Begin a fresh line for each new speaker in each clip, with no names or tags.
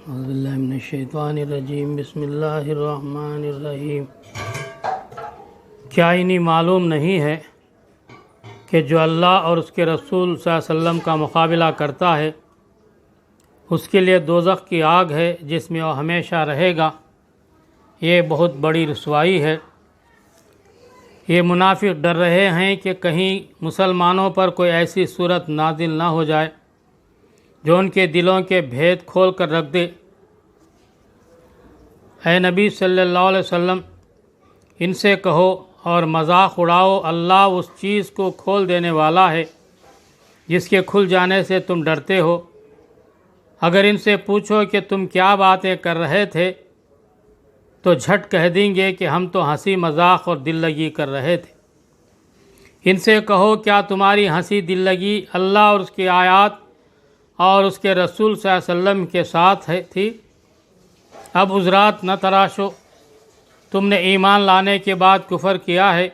اعوذ باللہ من الشیطان الرجیم بسم اللہ الرحمن الرحیم۔ کیا انہیں معلوم نہیں ہے کہ جو اللہ اور اس کے رسول صلی اللہ علیہ وسلم کا مقابلہ کرتا ہے اس کے لیے دوزخ کی آگ ہے جس میں وہ ہمیشہ رہے گا۔ یہ بہت بڑی رسوائی ہے۔ یہ منافق ڈر رہے ہیں کہ کہیں مسلمانوں پر کوئی ایسی صورت نازل نہ ہو جائے جو ان کے دلوں کے بھید کھول کر رکھ دے۔ اے نبی صلی اللہ علیہ وسلم، ان سے کہو اور مذاق اڑاؤ، اللہ اس چیز کو کھول دینے والا ہے جس کے کھل جانے سے تم ڈرتے ہو۔ اگر ان سے پوچھو کہ تم کیا باتیں کر رہے تھے تو جھٹ کہہ دیں گے کہ ہم تو ہنسی مذاق اور دل لگی کر رہے تھے۔ ان سے کہو کیا تمہاری ہنسی دل لگی اللہ اور اس کی آیات اور اس کے رسول صلی اللہ علیہ وسلم کے ساتھ تھی؟ اب عذرات نہ تراشو، تم نے ایمان لانے کے بعد کفر کیا ہے۔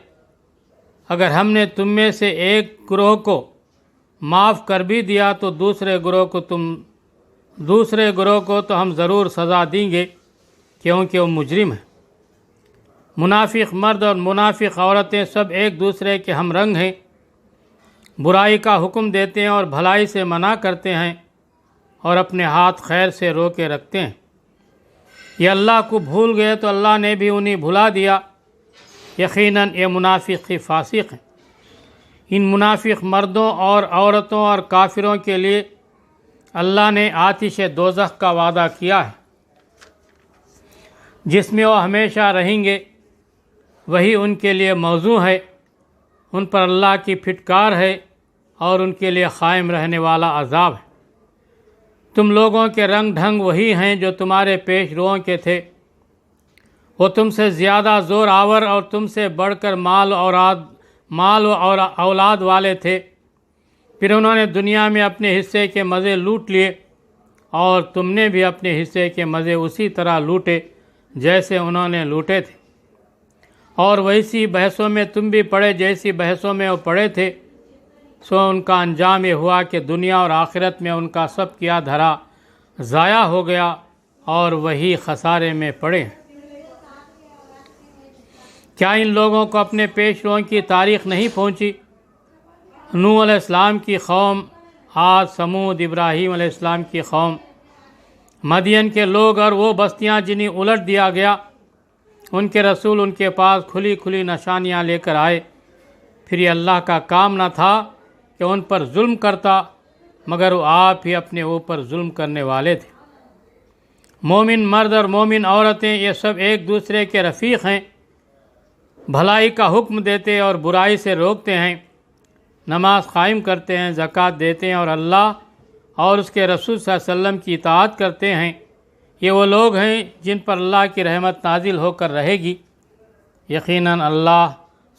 اگر ہم نے تم میں سے ایک گروہ کو معاف کر بھی دیا تو دوسرے گروہ کو تو ہم ضرور سزا دیں گے کیونکہ وہ مجرم ہیں۔ منافق مرد اور منافق عورتیں سب ایک دوسرے کے ہم رنگ ہیں، برائی کا حکم دیتے ہیں اور بھلائی سے منع کرتے ہیں اور اپنے ہاتھ خیر سے روکے رکھتے ہیں۔ یہ اللہ کو بھول گئے تو اللہ نے بھی انہیں بھلا دیا۔ یقیناً یہ منافق ہی فاسق ہیں۔ ان منافق مردوں اور عورتوں اور کافروں کے لیے اللہ نے آتش دوزخ کا وعدہ کیا ہے جس میں وہ ہمیشہ رہیں گے۔ وہی ان کے لیے موزوں ہے، ان پر اللہ کی پھٹکار ہے اور ان کے لیے قائم رہنے والا عذاب ہے۔ تم لوگوں کے رنگ ڈھنگ وہی ہیں جو تمہارے پیش روؤں کے تھے۔ وہ تم سے زیادہ زور آور اور تم سے بڑھ کر مال اور اولاد والے تھے۔ پھر انہوں نے دنیا میں اپنے حصے کے مزے لوٹ لیے اور تم نے بھی اپنے حصے کے مزے اسی طرح لوٹے جیسے انہوں نے لوٹے تھے، اور ویسی بحثوں میں تم بھی پڑے جیسی بحثوں میں وہ پڑے تھے۔ سو ان کا انجام یہ ہوا کہ دنیا اور آخرت میں ان کا سب کیا دھرا ضائع ہو گیا اور وہی خسارے میں پڑے۔ کیا ان لوگوں کو اپنے پیش روؤں کی تاریخ نہیں پہنچی؟ نوح علیہ السلام کی قوم، عاد، سمود، ابراہیم علیہ السلام کی قوم، مدین کے لوگ اور وہ بستیاں جنہیں الٹ دیا گیا۔ ان کے رسول ان کے پاس کھلی کھلی نشانیاں لے کر آئے، پھر یہ اللہ کا کام نہ تھا کہ ان پر ظلم کرتا، مگر وہ آپ ہی اپنے اوپر ظلم کرنے والے تھے۔ مومن مرد اور مومن عورتیں یہ سب ایک دوسرے کے رفیق ہیں، بھلائی کا حکم دیتے اور برائی سے روکتے ہیں، نماز قائم کرتے ہیں، زکوٰۃ دیتے ہیں اور اللہ اور اس کے رسول صلی اللہ علیہ وسلم کی اطاعت کرتے ہیں۔ یہ وہ لوگ ہیں جن پر اللہ کی رحمت نازل ہو کر رہے گی۔ یقیناً اللہ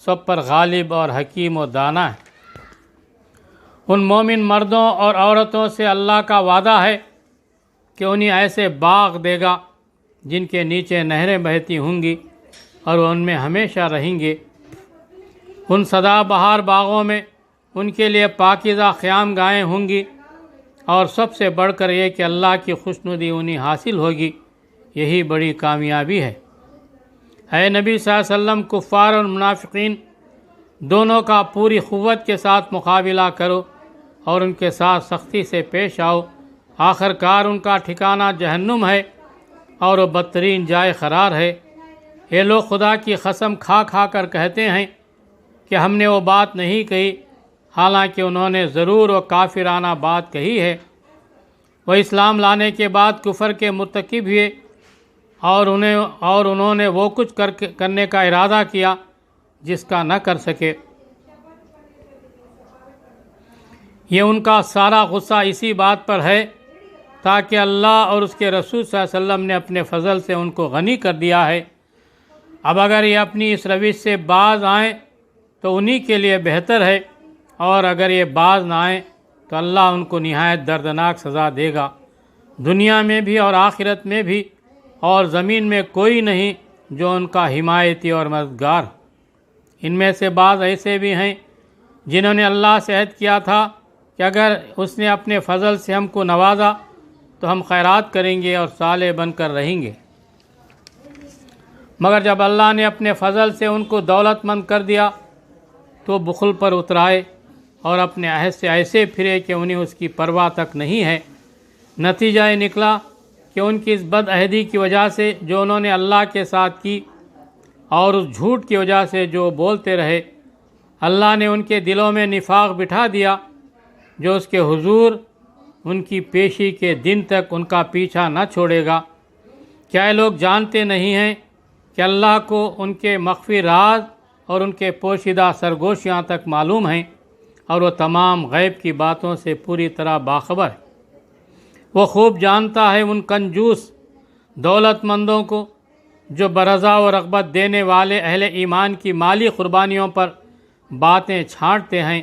سب پر غالب اور حکیم و دانا ہے۔ ان مومن مردوں اور عورتوں سے اللہ کا وعدہ ہے کہ انہیں ایسے باغ دے گا جن کے نیچے نہریں بہتی ہوں گی اور وہ ان میں ہمیشہ رہیں گے۔ ان سدا بہار باغوں میں ان کے لیے پاکیزہ قیام گاہیں ہوں گی، اور سب سے بڑھ کر یہ کہ اللہ کی خوشنودی انہیں حاصل ہوگی۔ یہی بڑی کامیابی ہے۔ اے نبی صلی اللہ علیہ وسلم، کفار اور منافقین دونوں کا پوری قوت کے ساتھ مقابلہ کرو اور ان کے ساتھ سختی سے پیش آؤ۔ آخر کار ان کا ٹھکانہ جہنم ہے اور وہ بدترین جائے قرار ہے۔ یہ لوگ خدا کی قسم کھا کھا کر کہتے ہیں کہ ہم نے وہ بات نہیں کہی، حالانکہ انہوں نے ضرور وہ کافرانہ بات کہی ہے۔ وہ اسلام لانے کے بعد کفر کے مرتکب ہوئے اور انہوں نے وہ کچھ کرنے کا ارادہ کیا جس کا نہ کر سکے۔ یہ ان کا سارا غصہ اسی بات پر ہے تاکہ اللہ اور اس کے رسول صلی اللہ علیہ وسلم نے اپنے فضل سے ان کو غنی کر دیا ہے۔ اب اگر یہ اپنی اس روش سے باز آئیں تو انہی کے لیے بہتر ہے، اور اگر یہ باز نہ آئیں تو اللہ ان کو نہایت دردناک سزا دے گا، دنیا میں بھی اور آخرت میں بھی، اور زمین میں کوئی نہیں جو ان کا حمایتی اور مددگار ہو۔ ان میں سے بعض ایسے بھی ہیں جنہوں نے اللہ سے عہد کیا تھا کہ اگر اس نے اپنے فضل سے ہم کو نوازا تو ہم خیرات کریں گے اور صالح بن کر رہیں گے۔ مگر جب اللہ نے اپنے فضل سے ان کو دولت مند کر دیا تو بخل پر اترائے اور اپنے عہد سے ایسے پھرے کہ انہیں اس کی پرواہ تک نہیں ہے۔ نتیجہ یہ نکلا کہ ان کی اس بد عہدی کی وجہ سے جو انہوں نے اللہ کے ساتھ کی اور اس جھوٹ کی وجہ سے جو بولتے رہے، اللہ نے ان کے دلوں میں نفاق بٹھا دیا جو اس کے حضور ان کی پیشی کے دن تک ان کا پیچھا نہ چھوڑے گا۔ کیا یہ لوگ جانتے نہیں ہیں کہ اللہ کو ان کے مخفی راز اور ان کے پوشیدہ سرگوشیاں تک معلوم ہیں اور وہ تمام غیب کی باتوں سے پوری طرح باخبر ہے۔ وہ خوب جانتا ہے ان کنجوس دولت مندوں کو جو برضا و رغبت دینے والے اہل ایمان کی مالی قربانیوں پر باتیں چھانٹتے ہیں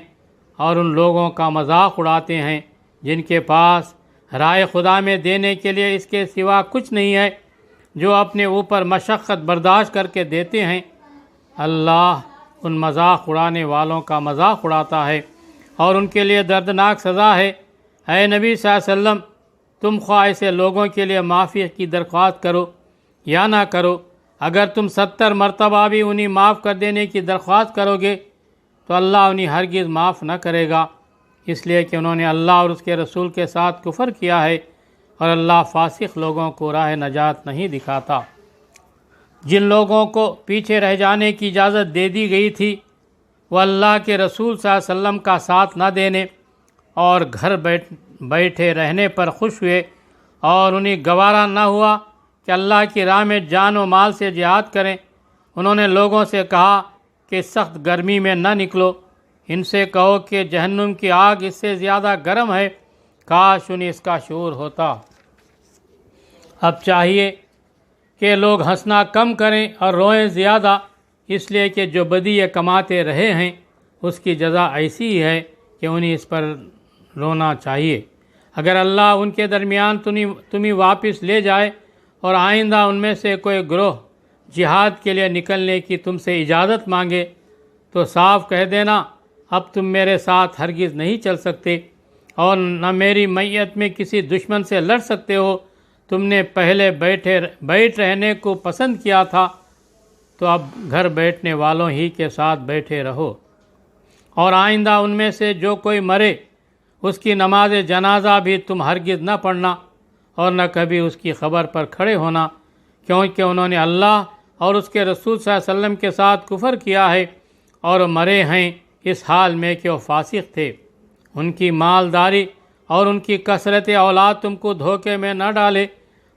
اور ان لوگوں کا مذاق اڑاتے ہیں جن کے پاس رائے خدا میں دینے کے لیے اس کے سوا کچھ نہیں ہے، جو اپنے اوپر مشقت برداشت کر کے دیتے ہیں۔ اللہ ان مذاق اڑانے والوں کا مذاق اڑاتا ہے اور ان کے لیے دردناک سزا ہے۔ اے نبی صلی اللہ علیہ وسلم، تم خواہ ایسے لوگوں کے لیے معافی کی درخواست کرو یا نہ کرو، اگر تم 70 مرتبہ بھی انہیں معاف کر دینے کی درخواست کرو گے تو اللہ انہیں ہرگز معاف نہ کرے گا، اس لیے کہ انہوں نے اللہ اور اس کے رسول کے ساتھ کفر کیا ہے اور اللہ فاسق لوگوں کو راہ نجات نہیں دکھاتا۔ جن لوگوں کو پیچھے رہ جانے کی اجازت دے دی گئی تھی وہ اللہ کے رسول صلی اللہ علیہ وسلم کا ساتھ نہ دینے اور گھر بیٹھے رہنے پر خوش ہوئے، اور انہیں گوارا نہ ہوا کہ اللہ کی راہ میں جان و مال سے جہاد کریں۔ انہوں نے لوگوں سے کہا کہ سخت گرمی میں نہ نکلو، ان سے کہو کہ جہنم کی آگ اس سے زیادہ گرم ہے، کاش انہیں اس کا شعور ہوتا۔ اب چاہیے کہ لوگ ہنسنا کم کریں اور روئیں زیادہ، اس لیے کہ جو بدی یہ کماتے رہے ہیں اس کی جزا ایسی ہی ہے کہ انہیں اس پر رونا چاہیے۔ اگر اللہ ان کے درمیان تمہیں واپس لے جائے اور آئندہ ان میں سے کوئی گروہ جہاد کے لیے نکلنے کی تم سے اجازت مانگے تو صاف کہہ دینا، اب تم میرے ساتھ ہرگز نہیں چل سکتے اور نہ میری معیت میں کسی دشمن سے لڑ سکتے ہو۔ تم نے پہلے بیٹھ رہنے کو پسند کیا تھا تو اب گھر بیٹھنے والوں ہی کے ساتھ بیٹھے رہو، اور آئندہ ان میں سے جو کوئی مرے اس کی نماز جنازہ بھی تم ہرگز نہ پڑھنا اور نہ کبھی اس کی خبر پر کھڑے ہونا، کیونکہ انہوں نے اللہ اور اس کے رسول صلی اللہ علیہ وسلم کے ساتھ کفر کیا ہے اور مرے ہیں اس حال میں کہ وہ فاسق تھے۔ ان کی مالداری اور ان کی کثرت اولاد تم کو دھوکے میں نہ ڈالے،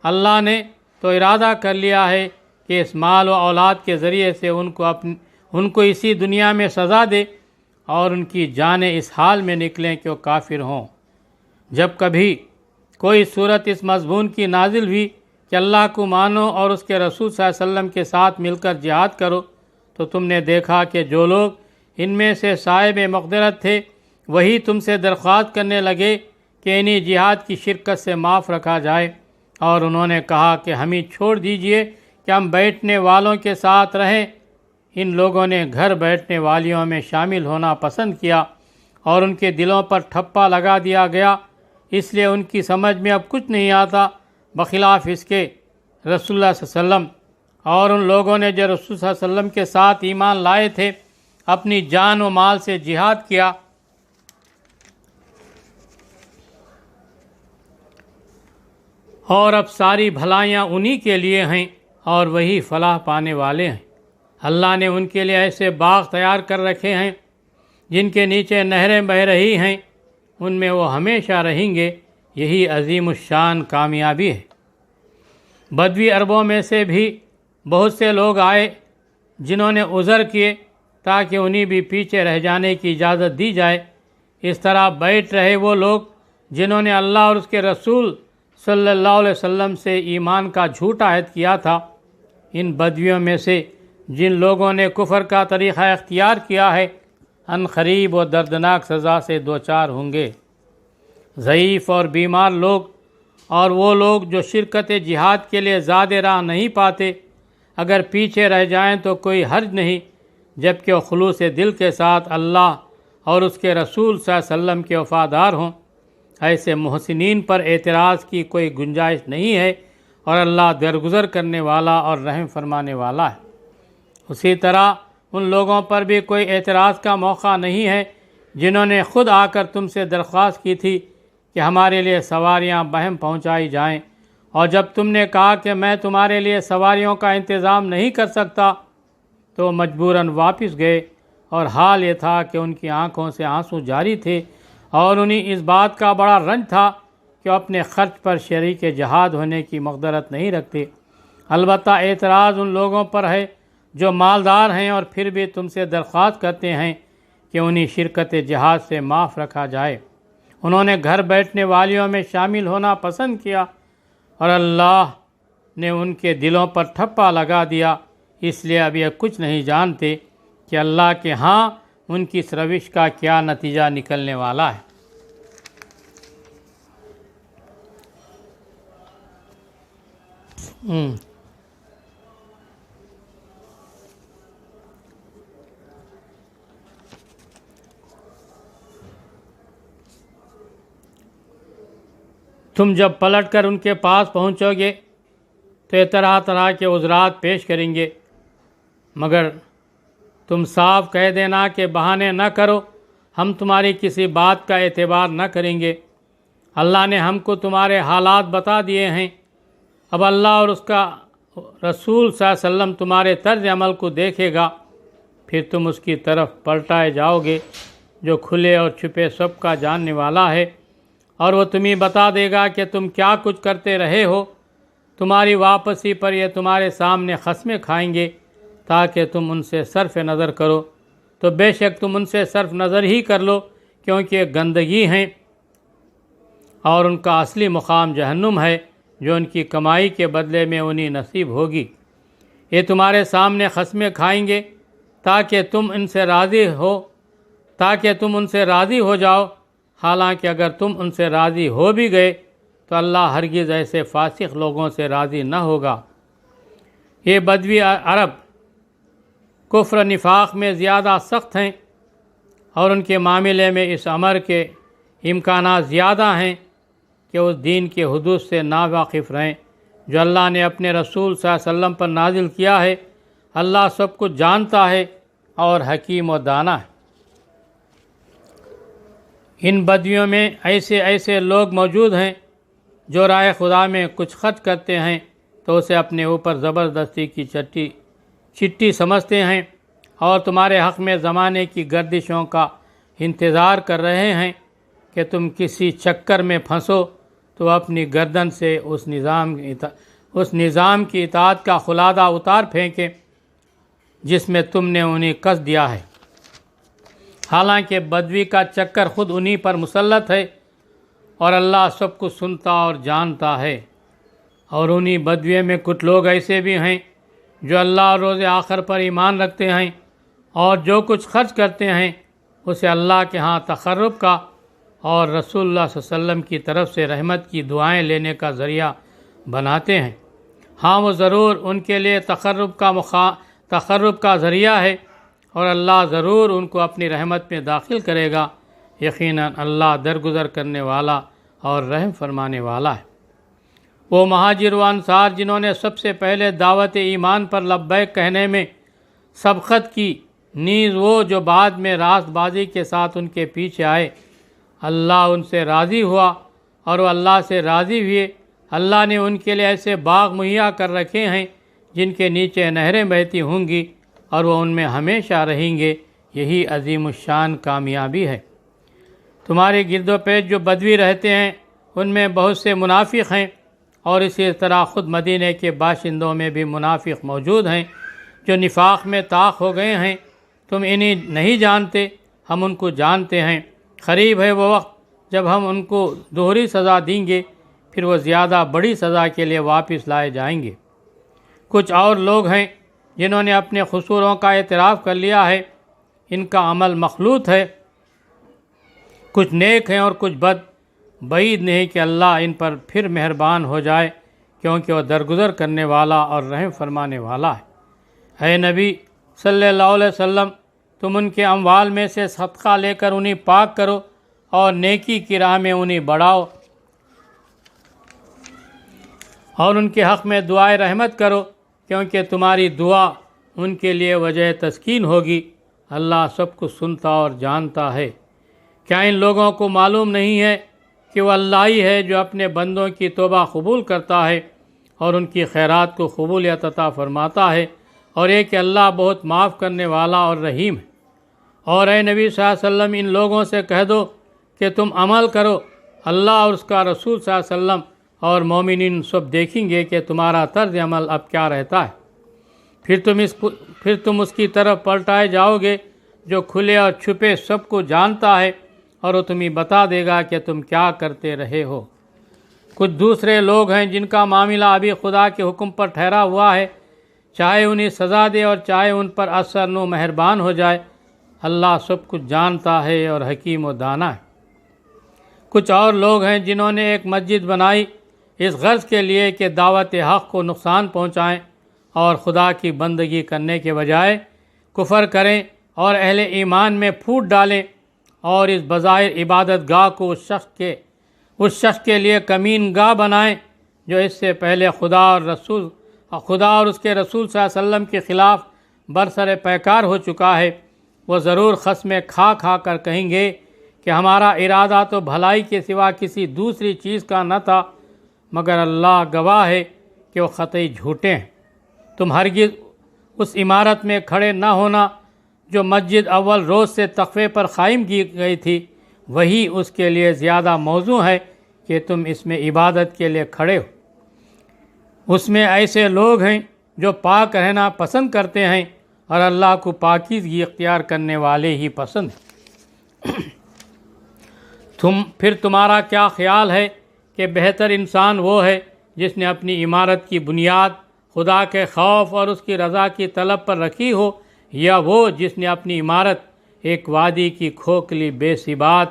اللہ نے تو ارادہ کر لیا ہے کہ اس مال و اولاد کے ذریعے سے ان کو اسی دنیا میں سزا دے اور ان کی جانیں اس حال میں نکلیں کہ وہ کافر ہوں۔ جب کبھی کوئی صورت اس مضمون کی نازل ہوئی کہ اللہ کو مانو اور اس کے رسول صلی اللہ علیہ وسلم کے ساتھ مل کر جہاد کرو، تو تم نے دیکھا کہ جو لوگ ان میں سے صاحب مقدرت تھے وہی تم سے درخواست کرنے لگے کہ انہیں جہاد کی شرکت سے معاف رکھا جائے، اور انہوں نے کہا کہ ہمیں چھوڑ دیجئے کہ ہم بیٹھنے والوں کے ساتھ رہیں۔ ان لوگوں نے گھر بیٹھنے والیوں میں شامل ہونا پسند کیا اور ان کے دلوں پر ٹھپا لگا دیا گیا، اس لیے ان کی سمجھ میں اب کچھ نہیں آتا بخلاف اس کے رسول اللہ صلی اللہ علیہ وسلم، اور ان لوگوں نے جو رسول صلی اللہ علیہ وسلم کے ساتھ ایمان لائے تھے اپنی جان و مال سے جہاد کیا۔ اور اب ساری بھلائیاں انہی کے لیے ہیں اور وہی فلاح پانے والے ہیں۔ اللہ نے ان کے لیے ایسے باغ تیار کر رکھے ہیں جن کے نیچے نہریں بہہ رہی ہیں، ان میں وہ ہمیشہ رہیں گے، یہی عظیم الشان کامیابی ہے۔ بدوی عربوں میں سے بھی بہت سے لوگ آئے جنہوں نے عذر کیے تاکہ انہیں بھی پیچھے رہ جانے کی اجازت دی جائے۔ اس طرح بیٹھ رہے وہ لوگ جنہوں نے اللہ اور اس کے رسول صلی اللہ علیہ وسلم سے ایمان کا جھوٹا عہد کیا تھا۔ ان بدویوں میں سے جن لوگوں نے کفر کا طریقہ اختیار کیا ہے ان قریب و دردناک سزا سے دوچار ہوں گے۔ ضعیف اور بیمار لوگ اور وہ لوگ جو شرکت جہاد کے لیے زیادہ راہ نہیں پاتے اگر پیچھے رہ جائیں تو کوئی حرج نہیں، جبکہ وہ خلوص دل کے ساتھ اللہ اور اس کے رسول صلی اللہ علیہ وسلم کے وفادار ہوں۔ ایسے محسنین پر اعتراض کی کوئی گنجائش نہیں ہے اور اللہ درگزر کرنے والا اور رحم فرمانے والا ہے۔ اسی طرح ان لوگوں پر بھی کوئی اعتراض کا موقع نہیں ہے جنہوں نے خود آ کر تم سے درخواست کی تھی کہ ہمارے لیے سواریاں بہم پہنچائی جائیں، اور جب تم نے کہا کہ میں تمہارے لیے سواریوں کا انتظام نہیں کر سکتا تو مجبوراً واپس گئے، اور حال یہ تھا کہ ان کی آنکھوں سے آنسو جاری تھے اور انہیں اس بات کا بڑا رنج تھا کہ وہ اپنے خرچ پر شریک جہاد ہونے کی مقدرت نہیں رکھتے۔ البتہ اعتراض ان لوگوں پر ہے جو مالدار ہیں اور پھر بھی تم سے درخواست کرتے ہیں کہ انہیں شرکت جہاد سے معاف رکھا جائے۔ انہوں نے گھر بیٹھنے والیوں میں شامل ہونا پسند کیا اور اللہ نے ان کے دلوں پر ٹھپا لگا دیا، اس لیے اب یہ کچھ نہیں جانتے کہ اللہ کے ہاں ان کی اس روش کا کیا نتیجہ نکلنے والا ہے۔ تم جب پلٹ کر ان کے پاس پہنچو گے تو یہ طرح طرح کے عذرات پیش کریں گے، مگر تم صاف کہہ دینا کہ بہانے نہ کرو، ہم تمہاری کسی بات کا اعتبار نہ کریں گے۔ اللہ نے ہم کو تمہارے حالات بتا دیے ہیں، اب اللہ اور اس کا رسول صلی اللہ علیہ وسلم تمہارے طرز عمل کو دیکھے گا، پھر تم اس کی طرف پلٹائے جاؤ گے جو کھلے اور چھپے سب کا جاننے والا ہے، اور وہ تمہیں بتا دے گا کہ تم کیا کچھ کرتے رہے ہو۔ تمہاری واپسی پر یہ تمہارے سامنے قسمیں کھائیں گے تاکہ تم ان سے صرف نظر کرو، تو بے شک تم ان سے صرف نظر ہی کر لو، کیونکہ گندگی ہیں اور ان کا اصلی مقام جہنم ہے جو ان کی کمائی کے بدلے میں انہیں نصیب ہوگی۔ یہ تمہارے سامنے قسمیں کھائیں گے تاکہ تم ان سے راضی ہو جاؤ، حالانکہ اگر تم ان سے راضی ہو بھی گئے تو اللہ ہرگز ایسے فاسق لوگوں سے راضی نہ ہوگا۔ یہ بدوی عرب کفر نفاق میں زیادہ سخت ہیں اور ان کے معاملے میں اس امر کے امکانات زیادہ ہیں کہ اس دین کے حدود سے ناواقف رہیں جو اللہ نے اپنے رسول صلی اللہ علیہ وسلم پر نازل کیا ہے۔ اللہ سب کچھ جانتا ہے اور حکیم و دانا ہے۔ ان بدویوں میں ایسے لوگ موجود ہیں جو راہ خدا میں کچھ خرچ کرتے ہیں تو اسے اپنے اوپر زبردستی کی چٹی سمجھتے ہیں اور تمہارے حق میں زمانے کی گردشوں کا انتظار کر رہے ہیں کہ تم کسی چکر میں پھنسو تو اپنی گردن سے اس نظام کی اطاعت کا خلادہ اتار پھینکیں جس میں تم نے انہیں کس دیا ہے، حالانکہ بدوی کا چکر خود انہی پر مسلط ہے اور اللہ سب کچھ سنتا اور جانتا ہے۔ اور انہی بدوی میں کچھ لوگ ایسے بھی ہیں جو اللہ اور روز آخر پر ایمان رکھتے ہیں اور جو کچھ خرچ کرتے ہیں اسے اللہ کے ہاں تقرب کا اور رسول اللہ صلی اللہ علیہ وسلم کی طرف سے رحمت کی دعائیں لینے کا ذریعہ بناتے ہیں۔ ہاں وہ ضرور ان کے لیے تقرب کا ذریعہ ہے اور اللہ ضرور ان کو اپنی رحمت میں داخل کرے گا، یقیناً اللہ درگزر کرنے والا اور رحم فرمانے والا ہے۔ وہ مہاجر و انصار جنہوں نے سب سے پہلے دعوت ایمان پر لبیک کہنے میں سبقت کی، نیز وہ جو بعد میں راست بازی کے ساتھ ان کے پیچھے آئے، اللہ ان سے راضی ہوا اور وہ اللہ سے راضی ہوئے۔ اللہ نے ان کے لیے ایسے باغ مہیا کر رکھے ہیں جن کے نیچے نہریں بہتی ہوں گی اور وہ ان میں ہمیشہ رہیں گے، یہی عظیم الشان کامیابی ہے۔ تمہارے گرد و پیش جو بدوی رہتے ہیں ان میں بہت سے منافق ہیں، اور اسی طرح خود مدینے کے باشندوں میں بھی منافق موجود ہیں جو نفاق میں طاق ہو گئے ہیں۔ تم انہیں نہیں جانتے، ہم ان کو جانتے ہیں۔ قریب ہے وہ وقت جب ہم ان کو دوہری سزا دیں گے، پھر وہ زیادہ بڑی سزا کے لیے واپس لائے جائیں گے۔ کچھ اور لوگ ہیں جنہوں نے اپنے قصوروں کا اعتراف کر لیا ہے، ان کا عمل مخلوط ہے، کچھ نیک ہیں اور کچھ بد۔ بعید نہیں کہ اللہ ان پر پھر مہربان ہو جائے، کیونکہ وہ درگزر کرنے والا اور رحم فرمانے والا ہے۔ اے نبی صلی اللہ علیہ وسلم، تم ان کے اموال میں سے صدقہ لے کر انہیں پاک کرو اور نیکی کی راہ میں انہیں بڑھاؤ اور ان کے حق میں دعائے رحمت کرو، کیونکہ تمہاری دعا ان کے لیے وجہ تسکین ہوگی۔ اللہ سب کچھ سنتا اور جانتا ہے۔ کیا ان لوگوں کو معلوم نہیں ہے کہ وہ اللہ ہی ہے جو اپنے بندوں کی توبہ قبول کرتا ہے اور ان کی خیرات کو قبولیت عطا فرماتا ہے، اور یہ کہ اللہ بہت معاف کرنے والا اور رحیم ہے۔ اور اے نبی صلی اللہ علیہ وسلم، ان لوگوں سے کہہ دو کہ تم عمل کرو، اللہ اور اس کا رسول صلی اللہ علیہ وسلم اور مومنین سب دیکھیں گے کہ تمہارا طرز عمل اب کیا رہتا ہے، پھر تم اس کی طرف پلٹائے جاؤ گے جو کھلے اور چھپے سب کو جانتا ہے، اور وہ تمہیں بتا دے گا کہ تم کیا کرتے رہے ہو۔ کچھ دوسرے لوگ ہیں جن کا معاملہ ابھی خدا کے حکم پر ٹھہرا ہوا ہے، چاہے انہیں سزا دے اور چاہے ان پر اثر نو مہربان ہو جائے، اللہ سب کچھ جانتا ہے اور حکیم و دانا ہے۔ کچھ اور لوگ ہیں جنہوں نے ایک مسجد بنائی اس غرض کے لیے کہ دعوت حق کو نقصان پہنچائیں اور خدا کی بندگی کرنے کے بجائے کفر کریں اور اہل ایمان میں پھوٹ ڈالیں، اور اس بظاہر عبادت گاہ کو اس شخص کے لیے کمین گاہ بنائیں جو اس سے پہلے خدا اور اس کے رسول صلی اللہ علیہ وسلم کے خلاف برسر پیکار ہو چکا ہے۔ وہ ضرور قسمیں کھا کر کہیں گے کہ ہمارا ارادہ تو بھلائی کے سوا کسی دوسری چیز کا نہ تھا، مگر اللہ گواہ ہے کہ وہ قطعی جھوٹے ہیں۔ تم ہرگز اس عمارت میں کھڑے نہ ہونا جو مسجد اول روز سے تقوی پر قائم کی گئی تھی، وہی اس کے لیے زیادہ موزوں ہے کہ تم اس میں عبادت کے لیے کھڑے ہو۔ اس میں ایسے لوگ ہیں جو پاک رہنا پسند کرتے ہیں، اور اللہ کو پاکیزگی اختیار کرنے والے ہی پسند ہیں۔ پھر تمہارا کیا خیال ہے کہ بہتر انسان وہ ہے جس نے اپنی عمارت کی بنیاد خدا کے خوف اور اس کی رضا کی طلب پر رکھی ہو، یا وہ جس نے اپنی عمارت ایک وادی کی کھوکھلی بے ثبات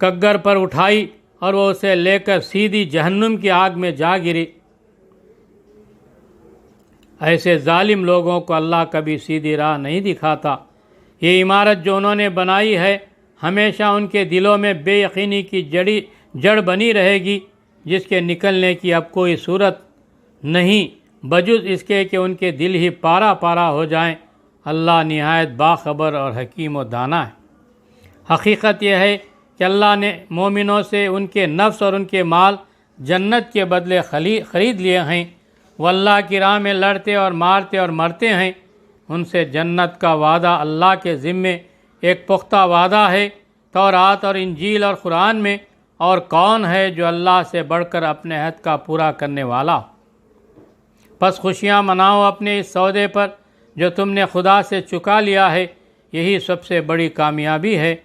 کگگر پر اٹھائی اور وہ اسے لے کر سیدھی جہنم کی آگ میں جا گری۔ ایسے ظالم لوگوں کو اللہ کبھی سیدھی راہ نہیں دکھاتا۔ یہ عمارت جو انہوں نے بنائی ہے ہمیشہ ان کے دلوں میں بے یقینی کی جڑ بنی رہے گی، جس کے نکلنے کی اب کوئی صورت نہیں بجز اس کے کہ ان کے دل ہی پارا پارا ہو جائیں۔ اللہ نہایت باخبر اور حکیم و دانا ہے۔ حقیقت یہ ہے کہ اللہ نے مومنوں سے ان کے نفس اور ان کے مال جنت کے بدلے خرید لیے ہیں۔ وہ اللہ کی راہ میں لڑتے اور مارتے اور مرتے ہیں، ان سے جنت کا وعدہ اللہ کے ذمے ایک پختہ وعدہ ہے، تورات اور انجیل اور قرآن میں۔ اور کون ہے جو اللہ سے بڑھ کر اپنے عہد کا پورا کرنے والا؟ پس خوشیاں مناؤ اپنے اس سودے پر جو تم نے خدا سے چکا لیا ہے، یہی سب سے بڑی کامیابی ہے۔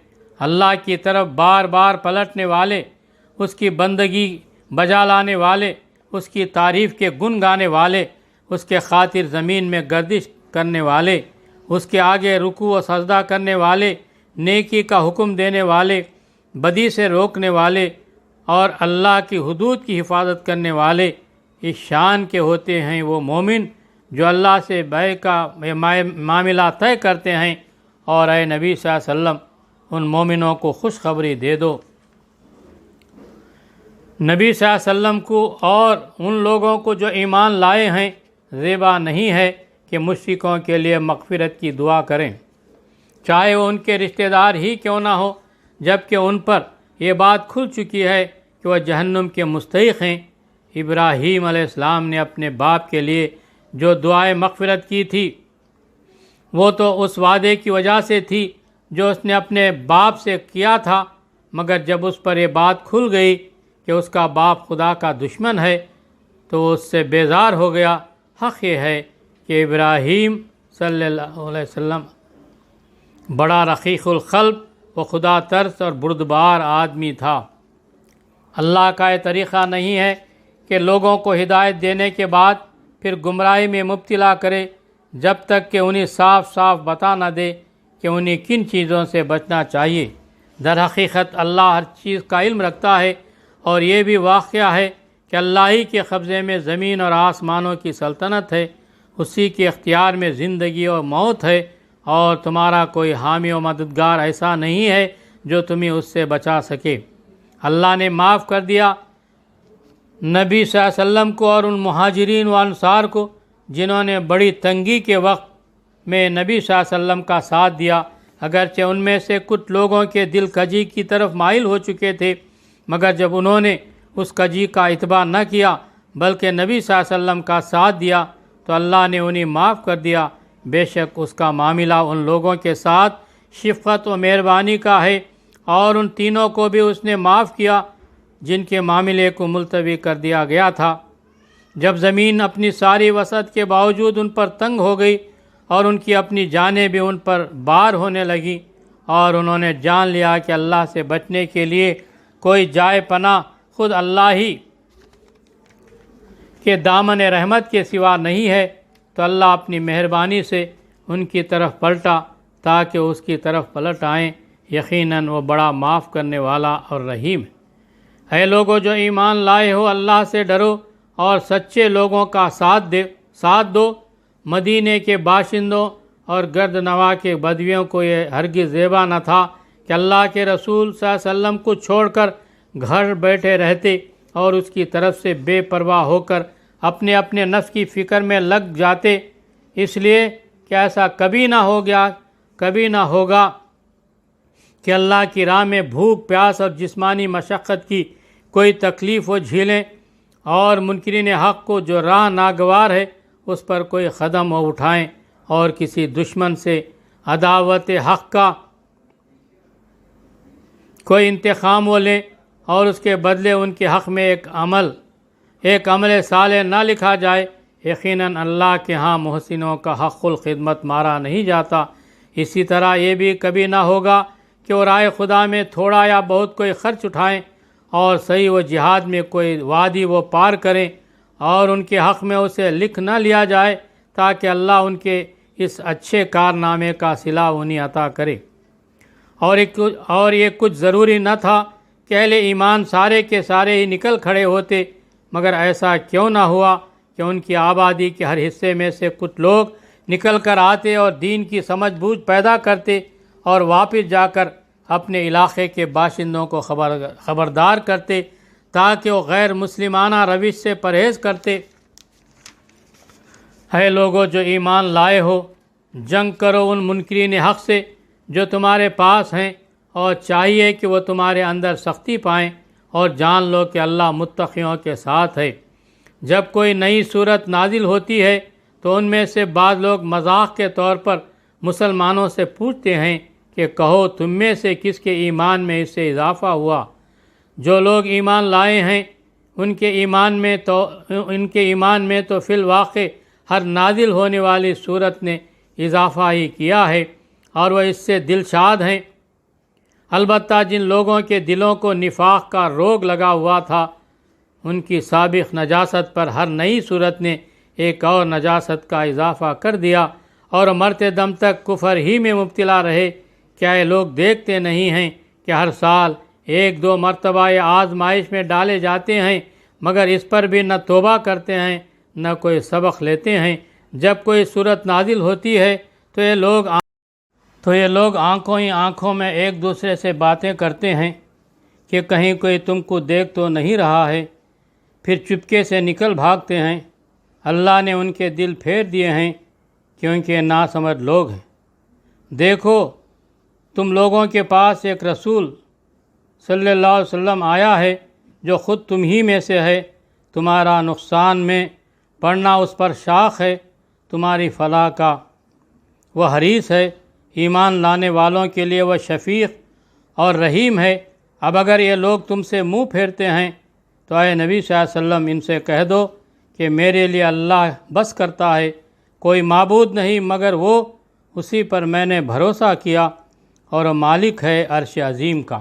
اللہ کی طرف بار بار پلٹنے والے، اس کی بندگی بجا لانے والے، اس کی تعریف کے گن گانے والے، اس کے خاطر زمین میں گردش کرنے والے، اس کے آگے رکوع و سجدہ کرنے والے، نیکی کا حکم دینے والے، بدی سے روکنے والے، اور اللہ کی حدود کی حفاظت کرنے والے، اس شان کے ہوتے ہیں وہ مومن جو اللہ سے بیع کا معاملہ طے کرتے ہیں۔ اور اے نبی صلی اللہ علیہ وسلم، ان مومنوں کو خوشخبری دے دو۔ نبی صلی اللہ علیہ وسلم کو اور ان لوگوں کو جو ایمان لائے ہیں زیبا نہیں ہے کہ مشرکوں کے لیے مغفرت کی دعا کریں، چاہے وہ ان کے رشتہ دار ہی کیوں نہ ہو، جبکہ ان پر یہ بات کھل چکی ہے کہ وہ جہنم کے مستحق ہیں۔ ابراہیم علیہ السلام نے اپنے باپ کے لیے جو دعائے مغفرت کی تھی، وہ تو اس وعدے کی وجہ سے تھی جو اس نے اپنے باپ سے کیا تھا، مگر جب اس پر یہ بات کھل گئی کہ اس کا باپ خدا کا دشمن ہے تو وہ اس سے بیزار ہو گیا۔ حق یہ ہے کہ ابراہیم صلی اللہ علیہ وسلم بڑا رقیق القلب و خدا ترس اور بردبار آدمی تھا۔ اللہ کا یہ طریقہ نہیں ہے کہ لوگوں کو ہدایت دینے کے بعد پھر گمراہی میں مبتلا کرے جب تک کہ انہیں صاف صاف بتا نہ دے کہ انہیں کن چیزوں سے بچنا چاہیے۔ در حقیقت اللہ ہر چیز کا علم رکھتا ہے، اور یہ بھی واقعہ ہے کہ اللہ ہی کے قبضے میں زمین اور آسمانوں کی سلطنت ہے، اسی کے اختیار میں زندگی اور موت ہے، اور تمہارا کوئی حامی و مددگار ایسا نہیں ہے جو تمہیں اس سے بچا سکے۔ اللہ نے معاف کر دیا نبی صلی اللہ علیہ وسلم کو اور ان مہاجرین و انصار کو جنہوں نے بڑی تنگی کے وقت میں نبی صلی اللہ علیہ وسلم کا ساتھ دیا، اگرچہ ان میں سے کچھ لوگوں کے دل کجی کی طرف مائل ہو چکے تھے، مگر جب انہوں نے اس کجی کا اتباع نہ کیا بلکہ نبی صلی اللہ علیہ وسلم کا ساتھ دیا تو اللہ نے انہیں معاف کر دیا۔ بے شک اس کا معاملہ ان لوگوں کے ساتھ شفقت و مہربانی کا ہے، اور ان تینوں کو بھی اس نے معاف کیا جن کے معاملے کو ملتوی کر دیا گیا تھا۔ جب زمین اپنی ساری وسعت کے باوجود ان پر تنگ ہو گئی اور ان کی اپنی جانیں بھی ان پر بار ہونے لگی، اور انہوں نے جان لیا کہ اللہ سے بچنے کے لیے کوئی جائے پناہ خود اللہ ہی کے دامن رحمت کے سوا نہیں ہے، تو اللہ اپنی مہربانی سے ان کی طرف پلٹا تاکہ اس کی طرف پلٹ آئیں۔ یقیناً وہ بڑا معاف کرنے والا اور رحیم ہے۔ اے لوگو جو ایمان لائے ہو، اللہ سے ڈرو اور سچے لوگوں کا ساتھ دو۔ مدینے کے باشندوں اور گرد نواح کے بدویوں کو یہ ہرگز زیبا نہ تھا کہ اللہ کے رسول صلی اللہ علیہ وسلم کو چھوڑ کر گھر بیٹھے رہتے اور اس کی طرف سے بے پرواہ ہو کر اپنے اپنے نفس کی فکر میں لگ جاتے، اس لیے کہ ایسا کبھی نہ ہوگا کہ اللہ کی راہ میں بھوک پیاس اور جسمانی مشقت کی کوئی تکلیف و جھیلیں، اور منکرین حق کو جو راہ ناگوار ہے اس پر کوئی قدم اٹھائیں، اور کسی دشمن سے عداوت حق کا کوئی انتقام وہ لیں اور اس کے بدلے ان کے حق میں ایک عمل صالح نہ لکھا جائے۔ یقیناً اللہ کے ہاں محسنوں کا حق الخدمت مارا نہیں جاتا۔ اسی طرح یہ بھی کبھی نہ ہوگا کہ وہ راہ خدا میں تھوڑا یا بہت کوئی خرچ اٹھائیں اور صحیح و جہاد میں کوئی وادی وہ پار کریں اور ان کے حق میں اسے لکھ نہ لیا جائے تاکہ اللہ ان کے اس اچھے کارنامے کا صلہ انہیں عطا کرے۔ اور یہ کچھ ضروری نہ تھا کہ اہل ایمان سارے کے سارے ہی نکل کھڑے ہوتے، مگر ایسا کیوں نہ ہوا کہ ان کی آبادی کے ہر حصے میں سے کچھ لوگ نکل کر آتے اور دین کی سمجھ بوجھ پیدا کرتے اور واپس جا کر اپنے علاقے کے باشندوں کو خبردار کرتے تاکہ وہ غیر مسلمانہ روش سے پرہیز کرتے۔ اے لوگو جو ایمان لائے ہو، جنگ کرو ان منکرین حق سے جو تمہارے پاس ہیں، اور چاہیے کہ وہ تمہارے اندر سختی پائیں، اور جان لو کہ اللہ متقیوں کے ساتھ ہے۔ جب کوئی نئی صورت نازل ہوتی ہے تو ان میں سے بعض لوگ مذاق کے طور پر مسلمانوں سے پوچھتے ہیں کہ کہو تم میں سے کس کے ایمان میں اس سے اضافہ ہوا؟ جو لوگ ایمان لائے ہیں ان کے ایمان میں تو فی الواقع ہر نازل ہونے والی صورت نے اضافہ ہی کیا ہے اور وہ اس سے دل شاد ہیں۔ البتہ جن لوگوں کے دلوں کو نفاق کا روگ لگا ہوا تھا، ان کی سابق نجاست پر ہر نئی صورت نے ایک اور نجاست کا اضافہ کر دیا اور مرتے دم تک کفر ہی میں مبتلا رہے۔ کیا یہ لوگ دیکھتے نہیں ہیں کہ ہر سال 1-2 مرتبہ یہ آزمائش میں ڈالے جاتے ہیں، مگر اس پر بھی نہ توبہ کرتے ہیں نہ کوئی سبق لیتے ہیں۔ جب کوئی صورت نازل ہوتی ہے تو یہ لوگ آنکھوں ہی آنکھوں میں ایک دوسرے سے باتیں کرتے ہیں کہ کہیں کوئی تم کو دیکھ تو نہیں رہا ہے، پھر چپکے سے نکل بھاگتے ہیں۔ اللہ نے ان کے دل پھیر دیے ہیں کیونکہ ناسمجھ لوگ ہیں۔ دیکھو تم لوگوں کے پاس ایک رسول صلی اللہ علیہ وسلم آیا ہے جو خود تم ہی میں سے ہے، تمہارا نقصان میں پڑنا اس پر شاق ہے، تمہاری فلاح کا وہ حریص ہے، ایمان لانے والوں کے لیے وہ شفیق اور رحیم ہے۔ اب اگر یہ لوگ تم سے منہ پھیرتے ہیں تو اے نبی صلی اللہ علیہ وسلم ان سے کہہ دو کہ میرے لیے اللہ بس کرتا ہے، کوئی معبود نہیں مگر وہ، اسی پر میں نے بھروسہ کیا اور مالک ہے عرش عظیم کا۔